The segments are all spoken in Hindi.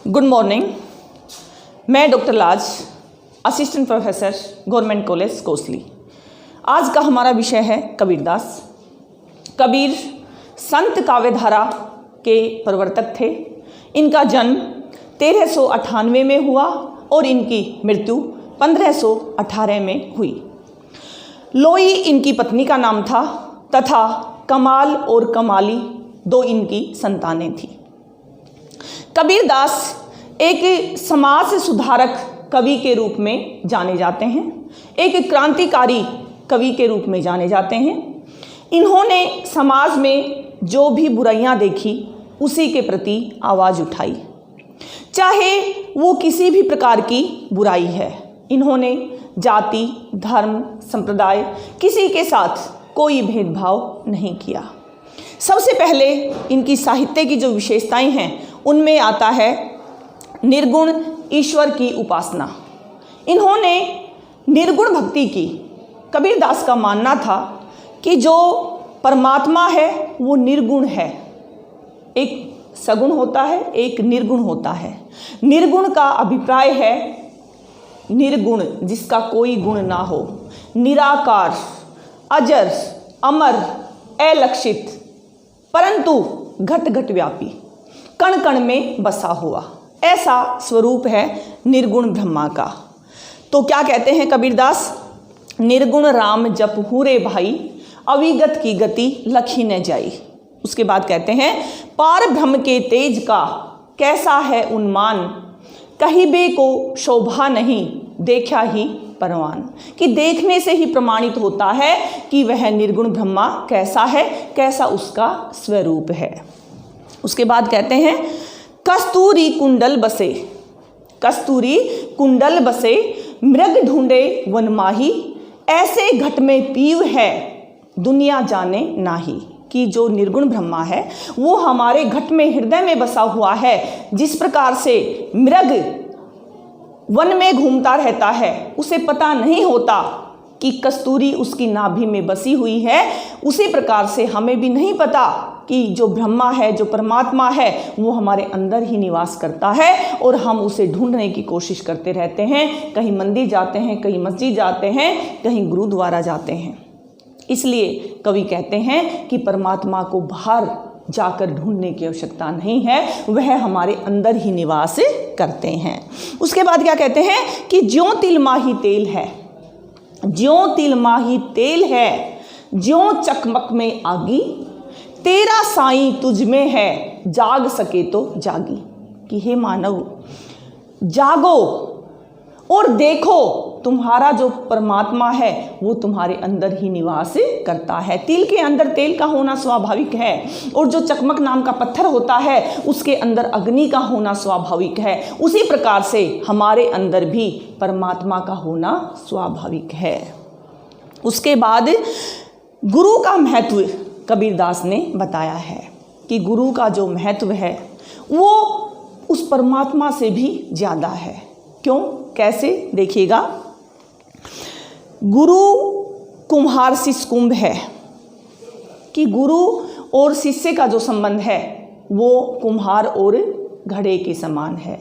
Good morning. मैं डॉक्टर लाज, assistant professor, government college Kosli. आज का हमारा विषय है कबीरदास। कबीर संत काव्यधारा के प्रवर्तक थे। इनका जन्म 1398 में हुआ और इनकी मृत्यु 1518 में हुई। लोई इनकी पत्नी का नाम था तथा कमाल और कमाली दो इनकी संतानें थीं। कबीरदास एक समाज सुधारक कवि के रूप में जाने जाते हैं, एक क्रांतिकारी कवि के रूप में जाने जाते हैं। इन्होंने समाज में जो भी बुराइयां देखी उसी के प्रति आवाज़ उठाई, चाहे वो किसी भी प्रकार की बुराई है। इन्होंने जाति, धर्म, संप्रदाय किसी के साथ कोई भेदभाव नहीं किया। सबसे पहले इनकी साहित्य की जो विशेषताएं हैं उनमें आता है निर्गुण ईश्वर की उपासना। इन्होंने निर्गुण भक्ति की। कबीरदास का मानना था कि जो परमात्मा है वो निर्गुण है। एक सगुण होता है, एक निर्गुण होता है। निर्गुण का अभिप्राय है निर्गुण, जिसका कोई गुण ना हो, निराकार, अजर, अमर, अलक्षित, परंतु घट घट व्यापी, कण कण में बसा हुआ, ऐसा स्वरूप है निर्गुण ब्रह्मा का। तो क्या कहते हैं कबीरदास? निर्गुण राम जप हुरे भाई, अविगत की गति लखी न जाई। उसके बाद कहते हैं पार ब्रह्म के तेज का कैसा है उन्मान, कहिबे को शोभा नहीं देखा ही परवान। कि देखने से ही प्रमाणित होता है कि वह निर्गुण ब्रह्मा कैसा है, कैसा उसका स्वरूप है। उसके बाद कहते हैं कस्तूरी कुंडल बसे, कस्तूरी कुंडल बसे, मृग ढूंढे वन माही, ऐसे घट में पीव है दुनिया जाने नाही। कि जो निर्गुण ब्रह्मा है वो हमारे घट में, हृदय में बसा हुआ है। जिस प्रकार से मृग वन में घूमता रहता है, उसे पता नहीं होता कि कस्तूरी उसकी नाभि में बसी हुई है, उसी प्रकार से हमें भी नहीं पता कि जो ब्रह्मा है, जो परमात्मा है, वो हमारे अंदर ही निवास करता है और हम उसे ढूंढने की कोशिश करते रहते हैं। कहीं मंदिर जाते हैं, कहीं मस्जिद जाते हैं, कहीं गुरुद्वारा जाते हैं। इसलिए कवि कहते हैं कि परमात्मा को बाहर जाकर ढूंढने की आवश्यकता नहीं है, वह हमारे अंदर ही निवास करते हैं। उसके बाद क्या कहते हैं कि ज्यों तिल माही तेल है, ज्यों तिल माही तेल है, ज्यों चकमक में आगी, तेरा साईं तुझ में है जाग सके तो जागी। कि हे मानव, जागो और देखो, तुम्हारा जो परमात्मा है वो तुम्हारे अंदर ही निवास करता है। तिल के अंदर तेल का होना स्वाभाविक है और जो चकमक नाम का पत्थर होता है उसके अंदर अग्नि का होना स्वाभाविक है। उसी प्रकार से हमारे अंदर भी परमात्मा का होना स्वाभाविक है। उसके बाद गुरु का महत्व कबीरदास ने बताया है कि गुरु का जो महत्व है वो उस परमात्मा से भी ज़्यादा है। क्यों, कैसे? देखिएगा, गुरु कुम्हार शिष्य कुंभ है कि गुरु और शिष्य का जो संबंध है वो कुम्हार और घड़े के समान है।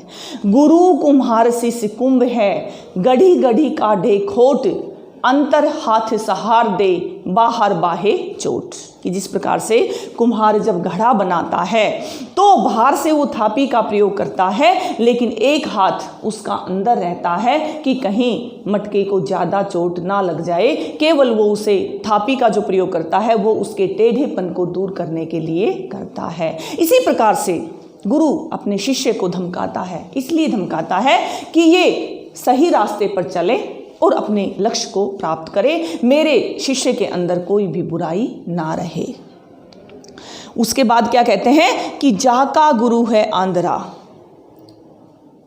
गुरु कुम्हार शिष्य कुंभ है, गढ़ी गढ़ी काढ़े खोट, अंतर हाथ सहार दे बाहर बाहे चोट। कि जिस प्रकार से कुम्हार जब घड़ा बनाता है तो बाहर से वो थापी का प्रयोग करता है, लेकिन एक हाथ उसका अंदर रहता है कि कहीं मटके को ज़्यादा चोट ना लग जाए। केवल वो उसे थापी का जो प्रयोग करता है वो उसके टेढ़ेपन को दूर करने के लिए करता है। इसी प्रकार से गुरु अपने शिष्य को धमकाता है, इसलिए धमकाता है कि ये सही रास्ते पर चले और अपने लक्ष्य को प्राप्त करे, मेरे शिष्य के अंदर कोई भी बुराई ना रहे। उसके बाद क्या कहते हैं कि जाका गुरु है आंधरा।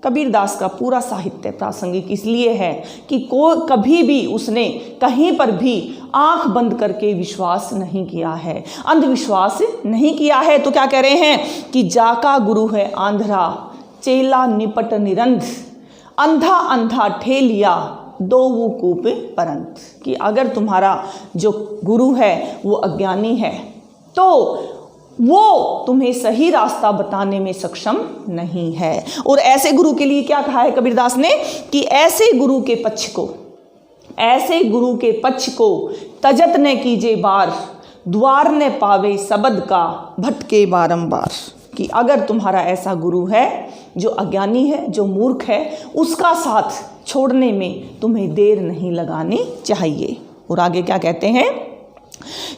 कबीरदास का पूरा साहित्य प्रासंगिक इसलिए है कि कभी भी उसने कहीं पर भी आंख बंद करके विश्वास नहीं किया है, अंधविश्वास नहीं किया है। तो क्या कह रहे हैं कि जाका गुरु है आंधरा, चेला निपट निरंध, अंधा अंधा ठेलिया दो वो कूप परंत। कि अगर तुम्हारा जो गुरु है वो अज्ञानी है तो वो तुम्हें सही रास्ता बताने में सक्षम नहीं है। और ऐसे गुरु के लिए क्या कहा है कबीरदास ने कि ऐसे गुरु के पक्ष को तजत न कीजे बार, द्वार न पावे शब्द का भटके बारंबार। कि अगर तुम्हारा ऐसा गुरु है जो अज्ञानी है, जो मूर्ख है, उसका साथ छोड़ने में तुम्हें देर नहीं लगानी चाहिए। और आगे क्या कहते हैं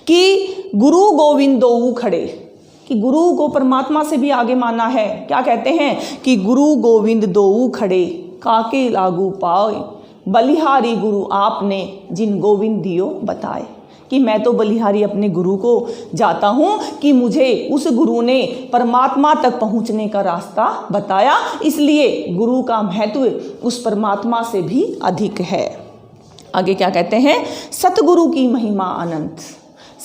कि गुरु गोविंद दोऊ खड़े, कि गुरु को परमात्मा से भी आगे माना है। क्या कहते हैं कि गुरु गोविंद दोऊ खड़े, काके लागू पाए, बलिहारी गुरु आपने जिन गोविंद दियो बताए। कि मैं तो बलिहारी अपने गुरु को जाता हूँ कि मुझे उस गुरु ने परमात्मा तक पहुँचने का रास्ता बताया, इसलिए गुरु का महत्व उस परमात्मा से भी अधिक है। आगे क्या कहते हैं, सतगुरु की महिमा अनंत,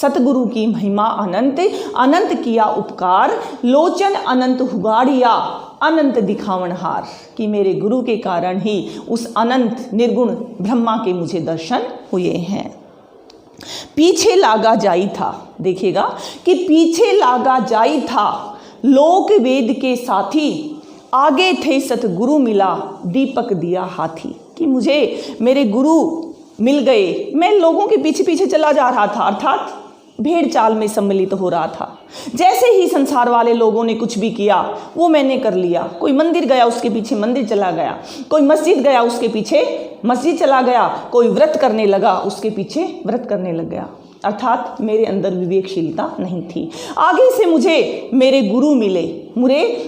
सतगुरु की महिमा अनंत, अनंत किया उपकार, लोचन अनंत हुगाड़िया, अनंत दिखावन हार। कि मेरे गुरु के कारण ही उस अनंत निर्गुण ब्रह्मा के मुझे दर्शन हुए हैं। पीछे लागा जाई था, देखिएगा कि पीछे लागा जाई था, लोक वेद के साथी, आगे थे सतगुरु मिला, दीपक दिया हाथी। कि मुझे मेरे गुरु मिल गए, मैं लोगों के पीछे पीछे चला जा रहा था, अर्थात भेड़ चाल में सम्मिलित हो रहा था। जैसे ही संसार वाले लोगों ने कुछ भी किया वो मैंने कर लिया। कोई मंदिर गया उसके पीछे मंदिर चला गया, कोई मस्जिद गया उसके पीछे मस्जिद चला गया, कोई व्रत करने लगा उसके पीछे व्रत करने लग गया। अर्थात मेरे अंदर विवेकशीलता नहीं थी। आगे से मुझे मेरे गुरु मिले,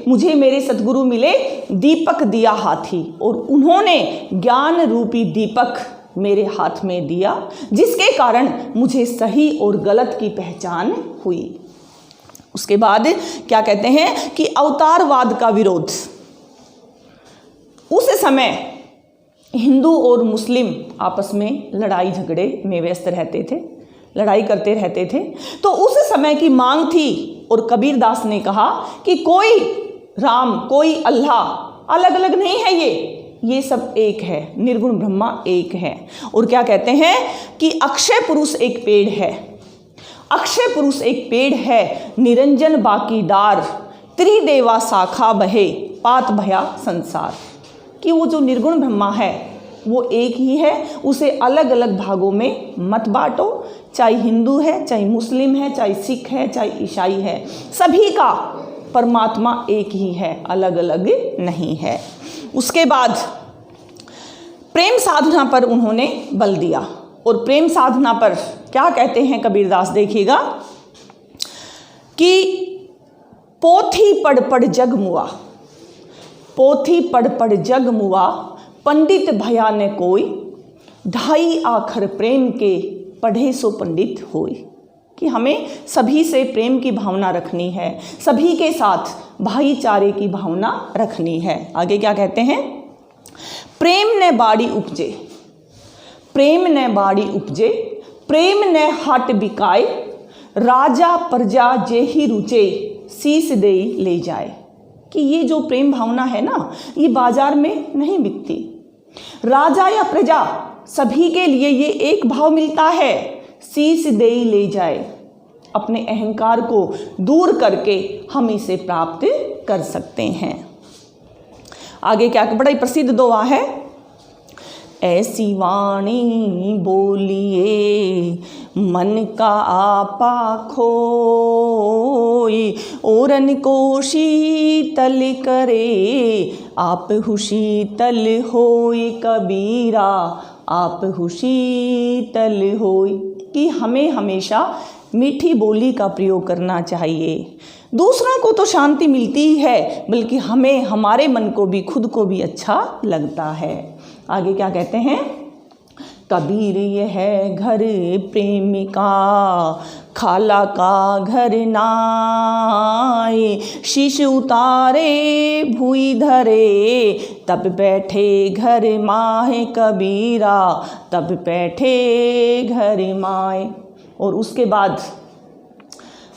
मुझे मेरे सतगुरु मिले, दीपक दिया हाथी, और उन्होंने ज्ञान रूपी दीपक मेरे हाथ में दिया, जिसके कारण मुझे सही और गलत की पहचान हुई। उसके बाद क्या कहते हैं कि अवतारवाद का विरोध। उस समय हिंदू और मुस्लिम आपस में लड़ाई झगड़े में व्यस्त रहते थे, लड़ाई करते रहते थे। तो उस समय की मांग थी और कबीरदास ने कहा कि कोई राम, कोई अल्लाह अलग अलग नहीं है, ये सब एक है, निर्गुण ब्रह्मा एक है। और क्या कहते हैं कि अक्षय पुरुष एक पेड़ है, अक्षय पुरुष एक पेड़ है, निरंजन बाकी डार, त्रिदेवा शाखा बहे, पात भया संसार। कि वो जो निर्गुण ब्रह्मा है वो एक ही है, उसे अलग अलग भागों में मत बांटो, चाहे हिंदू है, चाहे मुस्लिम है, चाहे सिख है, चाहे ईसाई है, सभी का परमात्मा एक ही है, अलग अलग नहीं है। उसके बाद प्रेम साधना पर उन्होंने बल दिया। और प्रेम साधना पर क्या कहते हैं कबीरदास, देखिएगा कि पोथी पढ़ पढ़ जग मुआ, पोथी पढ़ पढ़ जग मुआ, पंडित भया ने कोई, ढाई आखर प्रेम के पढ़े सो पंडित होय। कि हमें सभी से प्रेम की भावना रखनी है, सभी के साथ भाईचारे की भावना रखनी है। आगे क्या कहते हैं, प्रेम ने बाड़ी उपजे, प्रेम ने बाड़ी उपजे, प्रेम ने हाट बिकाए, राजा प्रजा जे ही रुचे, शीस दे ले जाए। कि ये जो प्रेम भावना है ना, ये बाजार में नहीं बिकती। राजा या प्रजा सभी के लिए ये एक भाव मिलता है, शीस दे ले जाए। अपने अहंकार को दूर करके हम इसे प्राप्त कर सकते हैं। आगे क्या, बड़ा ही प्रसिद्ध दोहा है, ऐसी वाणी बोलिए मन का आपा खोई, ओरन को शीतल करे, आप हुशीतल होई, कबीरा आप हुशीतल होई। कि हमें हमेशा मीठी बोली का प्रयोग करना चाहिए। दूसरों को तो शांति मिलती ही है, बल्कि हमें हमारे मन को भी, खुद को भी अच्छा लगता है। आगे क्या कहते हैं, कबीर ये है घर प्रेमिका, खाला का घर नाए, शीश उतारे भूई धरे, तब बैठे घर माहे, कबीरा तब बैठे घर माए। और उसके बाद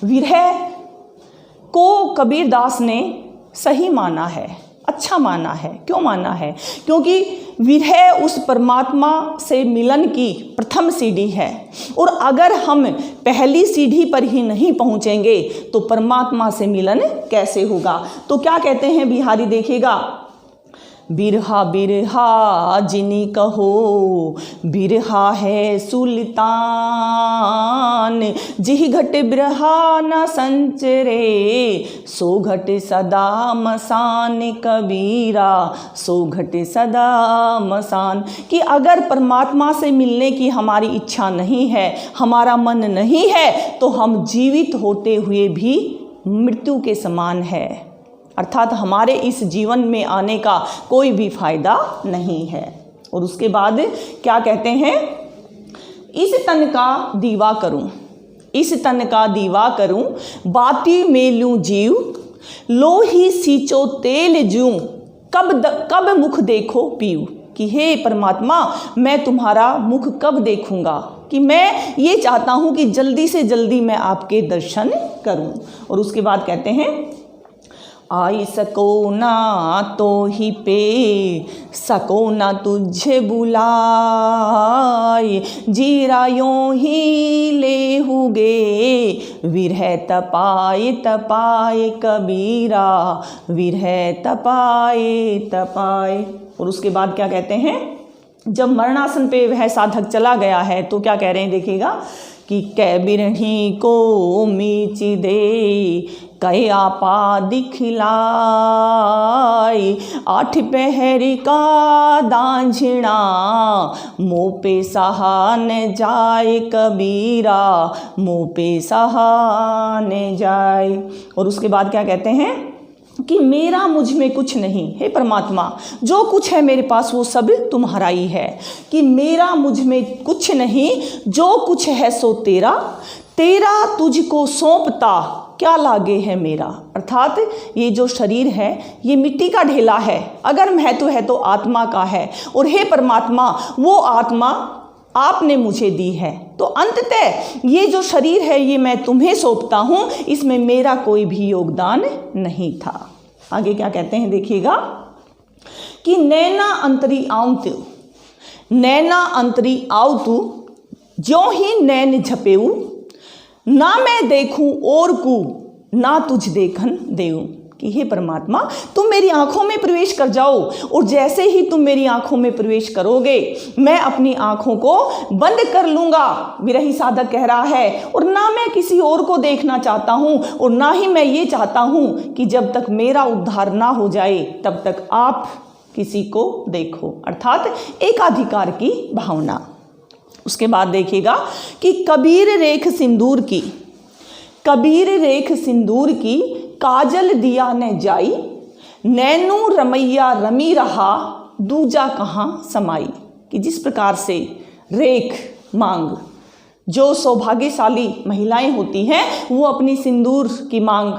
विरह को कबीरदास ने सही माना है, अच्छा माना है। क्यों माना है? क्योंकि विरह उस परमात्मा से मिलन की प्रथम सीढ़ी है, और अगर हम पहली सीढ़ी पर ही नहीं पहुँचेंगे तो परमात्मा से मिलन कैसे होगा। तो क्या कहते हैं बिहारी, देखिएगा, बिरहा बिरहा जिनी कहो, बिरहा है सुल्तान, जिह घट बिरहा न संचरे, सो घट सदा मसान कबीरा, सो घट सदा मसान। कि अगर परमात्मा से मिलने की हमारी इच्छा नहीं है, हमारा मन नहीं है, तो हम जीवित होते हुए भी मृत्यु के समान है, अर्थात हमारे इस जीवन में आने का कोई भी फायदा नहीं है। और उसके बाद क्या कहते हैं, इस तन का दीवा करूं, इस तन का दीवा करूं, बाती में लूं जीव, लो ही सींचो तेल जूं, कब मुख देखो पीऊ। कि हे परमात्मा, मैं तुम्हारा मुख कब देखूंगा, कि मैं ये चाहता हूं कि जल्दी से जल्दी मैं आपके दर्शन करूं। और उसके बाद कहते हैं, आई सको ना तो ही पे, सको ना तुझे बुलाए, जीरा यों ही ले हुगे, विरह तपाए तपाए कबीरा, विरह तपाए तपाए। और उसके बाद क्या कहते हैं, जब मरणासन पे वह साधक चला गया है तो क्या कह रहे हैं, देखिएगा, कि कै बिरही को मीची दे, कै आपा दिखलाई, आठ पहर का दांझिणा, मुँह पे सहा न जाए कबीरा, मुँह पे सहा न जाए। और उसके बाद क्या कहते हैं, कि मेरा मुझ में कुछ नहीं, हे परमात्मा जो कुछ है मेरे पास वो सब तुम्हारा ही है, कि मेरा मुझ में कुछ नहीं, जो कुछ है सो तेरा, तेरा तुझको सौंपता क्या लागे है मेरा। अर्थात ये जो शरीर है ये मिट्टी का ढेला है, अगर महत्व है तो आत्मा का है, और हे परमात्मा वो आत्मा आपने मुझे दी है, तो अंततः ये जो शरीर है ये मैं तुम्हें सौंपता हूँ, इसमें मेरा कोई भी योगदान नहीं था। आगे क्या कहते हैं, देखिएगा, कि नैना अंतरी आउत, नैना अंतरी आउतु, ज्यों ही नैन झपेऊ, ना मैं देखूं और को, ना तुझ देखन देऊं। कि हे परमात्मा तुम मेरी आंखों में प्रवेश कर जाओ, और जैसे ही तुम मेरी आंखों में प्रवेश करोगे मैं अपनी आंखों को बंद कर लूँगा, विरही साधक कह रहा है, और ना मैं किसी और को देखना चाहता हूँ, और ना ही मैं ये चाहता हूँ कि जब तक मेरा उद्धार ना हो जाए तब तक आप किसी को देखो, अर्थात एकाधिकार की भावना। उसके बाद देखिएगा, कि कबीर रेख सिंदूर की, कबीर रेख सिंदूर की, काजल दिया न जाई, नैनू रमैया रमी रहा, दूजा कहाँ समाई। कि जिस प्रकार से रेख मांग, जो सौभाग्यशाली महिलाएं होती हैं वो अपनी सिंदूर की मांग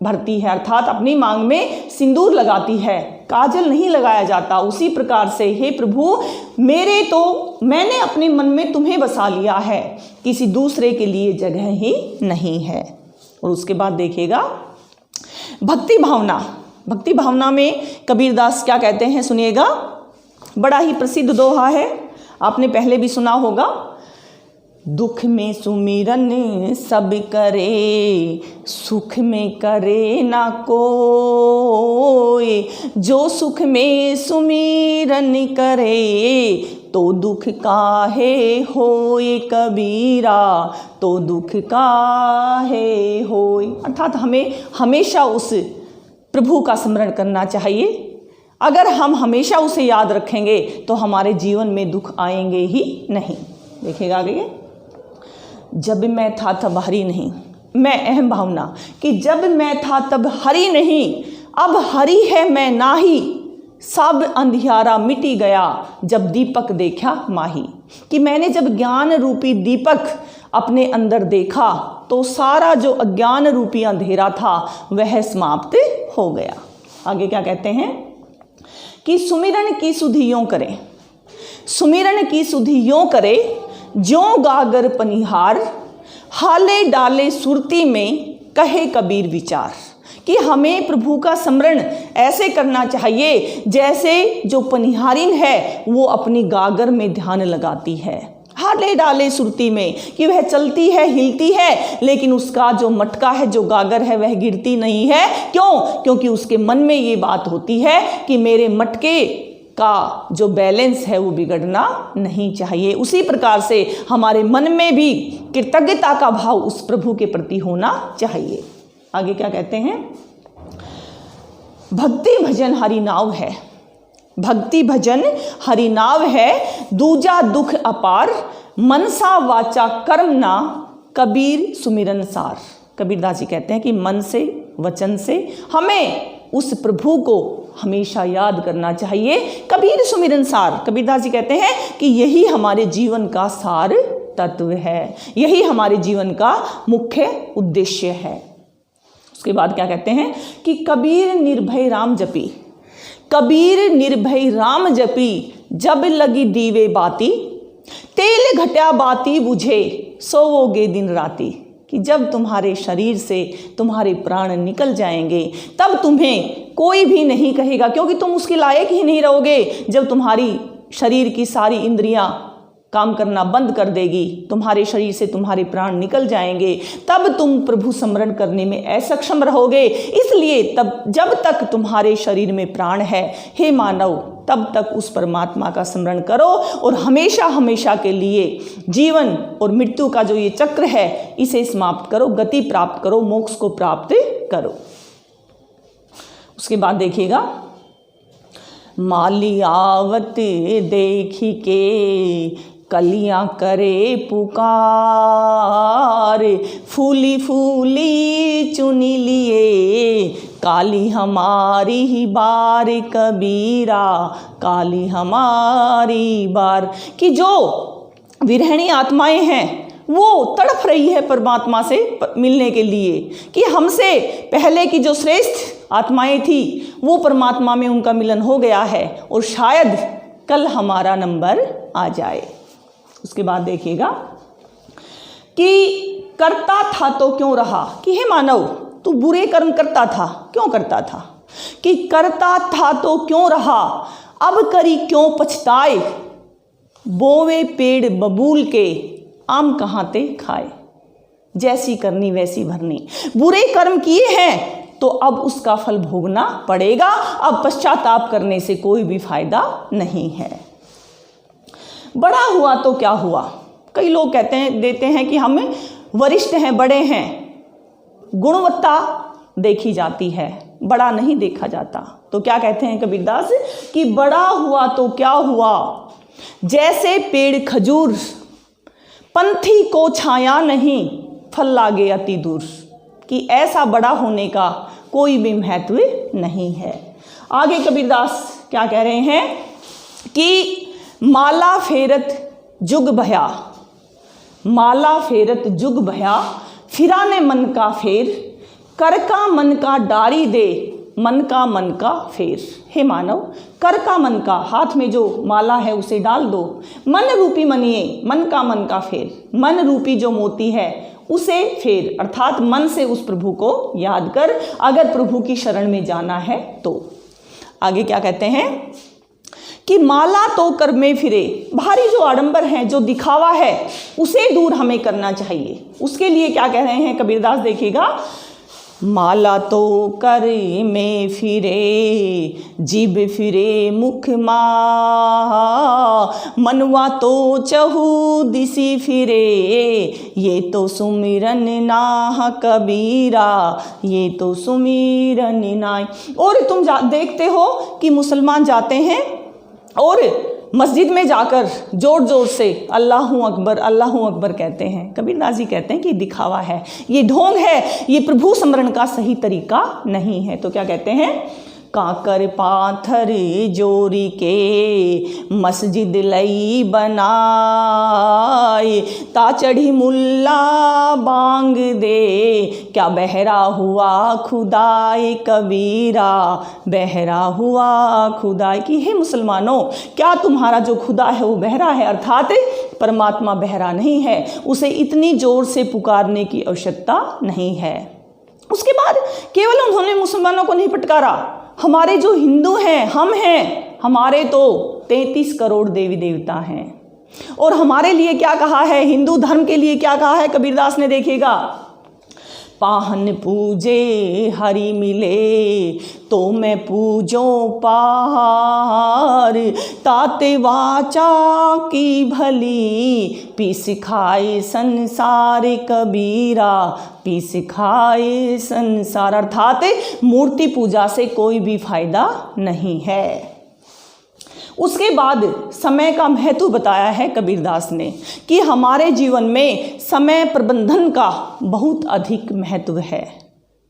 भरती है, अर्थात अपनी मांग में सिंदूर लगाती है, काजल नहीं लगाया जाता, उसी प्रकार से हे प्रभु मैंने अपने मन में तुम्हें बसा लिया है, किसी दूसरे के लिए जगह ही नहीं है। और उसके बाद देखिएगा, भक्ति भावना, भक्ति भावना में कबीरदास क्या कहते हैं सुनिएगा, बड़ा ही प्रसिद्ध दोहा है, आपने पहले भी सुना होगा, दुख में सुमिरन सब करे, सुख में करे ना कोई, जो सुख में सुमिरन करे, तो दुख काहे होए कबीरा, तो दुख काहे होए। अर्थात हमें हमेशा उस प्रभु का स्मरण करना चाहिए, अगर हम हमेशा उसे याद रखेंगे तो हमारे जीवन में दुख आएंगे ही नहीं। देखिएगा आगे, जब मैं था तब हरि नहीं, मैं अहम भावना, कि जब मैं था तब हरि नहीं, अब हरि है मैं नाही, सब अंधियारा मिटी गया, जब दीपक देखा माही। कि मैंने जब ज्ञान रूपी दीपक अपने अंदर देखा तो सारा जो अज्ञान रूपी अंधेरा था वह समाप्त हो गया। आगे क्या कहते हैं, कि सुमिरन की सुधि यों करे, सुमिरन की सुधि यों करे, ज्यों गागर पनिहार, हाले डाले सुरती में कहे कबीर विचार। कि हमें प्रभु का स्मरण ऐसे करना चाहिए जैसे जो पनिहारिन है वो अपनी गागर में ध्यान लगाती है, हाले डाले सुरती में, कि वह चलती है, हिलती है, लेकिन उसका जो मटका है, जो गागर है, वह गिरती नहीं है। क्यों? क्योंकि उसके मन में ये बात होती है कि मेरे मटके का जो बैलेंस है वो बिगड़ना नहीं चाहिए। उसी प्रकार से हमारे मन में भी कृतज्ञता का भाव उस प्रभु के प्रति होना चाहिए। आगे क्या कहते हैं? भक्ति भजन हरि नाव है, भक्ति भजन हरि नाव है, दूजा दुख अपार, मनसा वाचा कर्म ना, कबीर सुमिरन सार। कबीरदास जी कहते हैं कि मन से, वचन से हमें उस प्रभु को हमेशा याद करना चाहिए। कबीर सुमिरन सार, कबीरदास जी कहते हैं कि यही हमारे जीवन का सार तत्व है, यही हमारे जीवन का मुख्य उद्देश्य है। उसके बाद क्या कहते हैं कि कबीर निर्भय राम जपी, कबीर निर्भय राम जपी, जब लगी दीवे बाती, तेल घटा बाती बुझे, सोवोगे दिन राती। कि जब तुम्हारे शरीर से तुम्हारे प्राण निकल जाएंगे तब तुम्हें कोई भी नहीं कहेगा, क्योंकि तुम उसके लायक ही नहीं रहोगे। जब तुम्हारी शरीर की सारी इंद्रियां काम करना बंद कर देगी, तुम्हारे शरीर से तुम्हारे प्राण निकल जाएंगे, तब तुम प्रभु स्मरण करने में असक्षम रहोगे। इसलिए तब जब तक तुम्हारे शरीर में प्राण है, हे मानव, तब तक उस परमात्मा का स्मरण करो और हमेशा हमेशा के लिए जीवन और मृत्यु का जो ये चक्र है इसे समाप्त करो, गति प्राप्त करो, मोक्ष को प्राप्त करो। उसके बाद देखिएगा, माली आवत देखी के कलियां करे पुकार, फूली फूली चुनी लिए, काली हमारी ही बार कबीरा, काली हमारी बार। कि जो विरहिणी आत्माएं हैं वो तड़प रही है परमात्मा से मिलने के लिए, कि हमसे पहले की जो श्रेष्ठ आत्माएं थी वो परमात्मा में उनका मिलन हो गया है और शायद कल हमारा नंबर आ जाए। उसके बाद देखिएगा कि करता था तो क्यों रहा, कि हे मानव तू बुरे कर्म करता था, क्यों करता था? कि करता था तो क्यों रहा, अब करी क्यों पछताए, बोवे पेड़ बबूल के, आम कहाँ ते खाए। जैसी करनी वैसी भरनी। बुरे कर्म किए हैं तो अब उसका फल भोगना पड़ेगा, अब पश्चाताप करने से कोई भी फायदा नहीं है। बड़ा हुआ तो क्या हुआ? कई लोग देते हैं कि हम वरिष्ठ हैं, बड़े हैं, गुणवत्ता देखी जाती है, बड़ा नहीं देखा जाता। तो क्या कहते हैं कबीरदास कि बड़ा हुआ तो क्या हुआ, जैसे पेड़ खजूर, पंथी को छाया नहीं, फल लागे अति दूर। कि ऐसा बड़ा होने का कोई भी महत्व नहीं है। आगे कबीरदास क्या कह रहे हैं कि माला फेरत जुग भया, माला फेरत जुग भया, फिरा ने मन का फेर, कर का मन का डारी दे, मन का फेर। हे मानव, कर का मन का, हाथ में जो माला है उसे डाल दो, मन रूपी मनिए, मन का फेर, मन रूपी जो मोती है उसे फेर, अर्थात मन से उस प्रभु को याद कर, अगर प्रभु की शरण में जाना है तो। आगे क्या कहते हैं कि माला तो कर में फिरे, भारी जो आडंबर है, जो दिखावा है, उसे दूर हमें करना चाहिए। उसके लिए क्या कह रहे हैं कबीरदास, देखिएगा, माला तो कर में फिरे, जीभ फिरे मुख मा, मनवा तो चहु दिसी फिरे, ये तो सुमिरन नाह कबीरा, ये तो सुमिरन नाय। और तुम देखते हो कि मुसलमान जाते हैं और मस्जिद में जाकर जोर जोर से अल्लाहू अकबर कहते हैं। कबीरदास जी कहते हैं कि दिखावा है, ये ढोंग है, ये प्रभु स्मरण का सही तरीका नहीं है। तो क्या कहते हैं, काकर पाथर जोरी के, मस्जिद लई बनाए, ता चढ़ी मुल्ला बांग दे, क्या बहरा हुआ खुदाए कबीरा, बहरा हुआ खुदाए। कि हे मुसलमानों, क्या तुम्हारा जो खुदा है वो बहरा है, अर्थात परमात्मा बहरा नहीं है, उसे इतनी जोर से पुकारने की आवश्यकता नहीं है। उसके बाद केवल उन्होंने मुसलमानों को नहीं फटकारा, हमारे जो हिंदू हैं, हम हैं, हमारे तो 33 करोड़ देवी देवता हैं। और हमारे लिए क्या कहा है, हिंदू धर्म के लिए क्या कहा है कबीरदास ने, देखिएगा, पाहन पूजे हरि मिले तो मैं पूजो पार, ताते वाचा की भली पीस खाए संसार कबीरा, पीस खाए संसार। अर्थात मूर्ति पूजा से कोई भी फायदा नहीं है। उसके बाद समय का महत्व बताया है कबीरदास ने कि हमारे जीवन में समय प्रबंधन का बहुत अधिक महत्व है।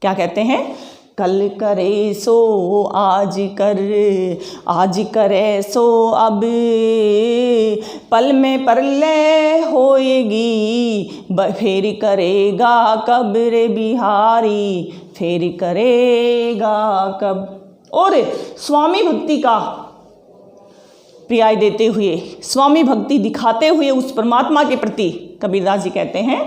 क्या कहते हैं, कल करे सो आज कर, आज करे सो अब, पल में प्रलय होएगी, फिर करेगा कब रे बिहारी, फिर करेगा कब। और स्वामी भक्ति का पर्याय देते हुए, स्वामी भक्ति दिखाते हुए उस परमात्मा के प्रति कबीरदास जी कहते हैं,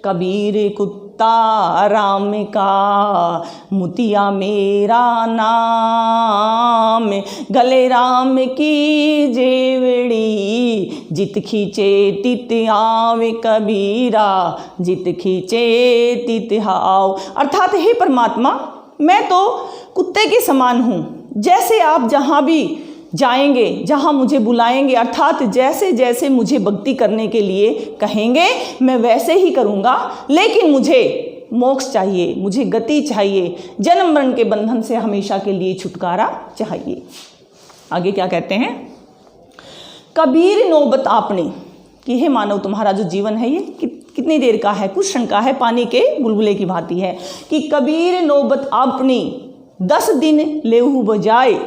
कबीर कुत्ता राम का, मुतिया मेरा नाम, गले राम की जेवड़ी, जित खींचे तित आवे कबीरा, जित खींचे तित आओ। अर्थात हे परमात्मा, मैं तो कुत्ते के समान हूँ, जैसे आप जहाँ भी जाएंगे, जहाँ मुझे बुलाएंगे, अर्थात जैसे जैसे मुझे भक्ति करने के लिए कहेंगे मैं वैसे ही करूँगा, लेकिन मुझे मोक्ष चाहिए, मुझे गति चाहिए, जन्म मरण के बंधन से हमेशा के लिए छुटकारा चाहिए। आगे क्या कहते हैं, कबीर नौबत आपने, कि हे मानव तुम्हारा जो जीवन है ये कितनी देर का है, कुछ क्षण का है, पानी के बुलबुले की भांति है। कि कबीर नौबत आपनी 10 दिन लेहू बजाए,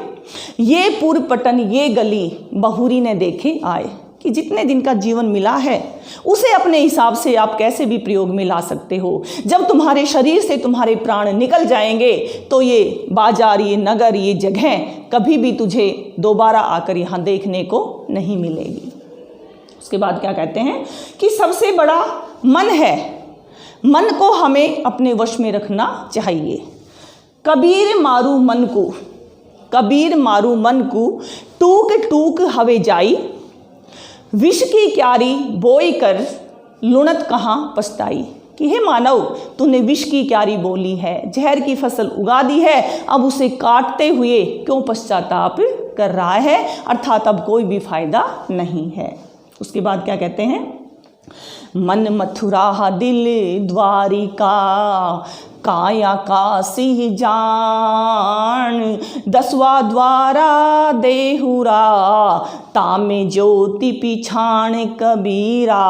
ये पूर्व पटन ये गली बहुरी ने देखे आए। कि जितने दिन का जीवन मिला है उसे अपने हिसाब से आप कैसे भी प्रयोग में ला सकते हो। जब तुम्हारे शरीर से तुम्हारे प्राण निकल जाएंगे तो ये बाजार, ये नगर, ये जगह कभी भी तुझे दोबारा आकर यहाँ देखने को नहीं मिलेगी। उसके बाद क्या कहते हैं कि सबसे बड़ा मन है, मन को हमें अपने वश में रखना चाहिए। कबीर मारू मन को, कबीर मारू मन को, टूक टूक हवे जाई, विष की क्यारी बोई कर लुणत कहाँ पछताई। कि हे मानव, तूने विष की क्यारी बोली है, जहर की फसल उगा दी है, अब उसे काटते हुए क्यों पश्चाताप कर रहा है, अर्थात अब कोई भी फायदा नहीं है। उसके बाद क्या कहते हैं, मन मथुरा दिल द्वारिका, काया काशी जान, 10वां द्वारा देहुरा, तामे ज्योति पिछाण कबीरा,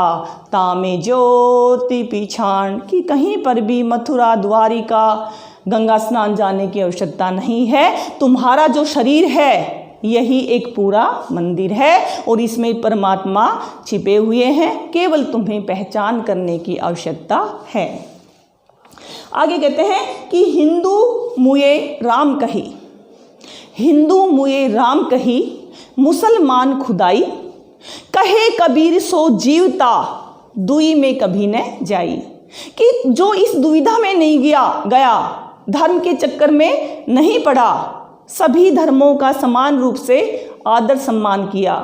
तामे ज्योति पिछाण। कि कहीं पर भी मथुरा, द्वारिका, गंगा स्नान जाने की आवश्यकता नहीं है। तुम्हारा जो शरीर है यही एक पूरा मंदिर है और इसमें परमात्मा छिपे हुए हैं, केवल तुम्हें पहचान करने की आवश्यकता है। आगे कहते हैं कि हिंदू मुए राम कही, हिंदू मुए राम कही, मुसलमान खुदाई, कहे कबीर सो जीवता, दुई में कभी न जाई। कि जो इस दुविधा में नहीं गया, धर्म के चक्कर में नहीं पड़ा, सभी धर्मों का समान रूप से आदर सम्मान किया,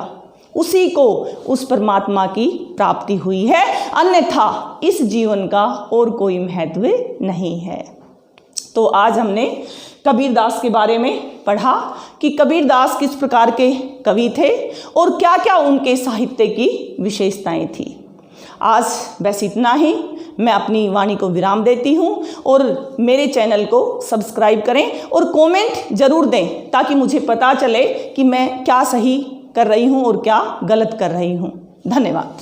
उसी को उस परमात्मा की प्राप्ति हुई है, अन्यथा इस जीवन का और कोई महत्व नहीं है। तो आज हमने कबीरदास के बारे में पढ़ा कि कबीरदास किस प्रकार के कवि थे और क्या क्या उनके साहित्य की विशेषताएं थी। आज बस इतना ही, मैं अपनी वाणी को विराम देती हूँ और मेरे चैनल को सब्सक्राइब करें और कमेंट ज़रूर दें ताकि मुझे पता चले कि मैं क्या सही कर रही हूँ और क्या गलत कर रही हूँ। धन्यवाद।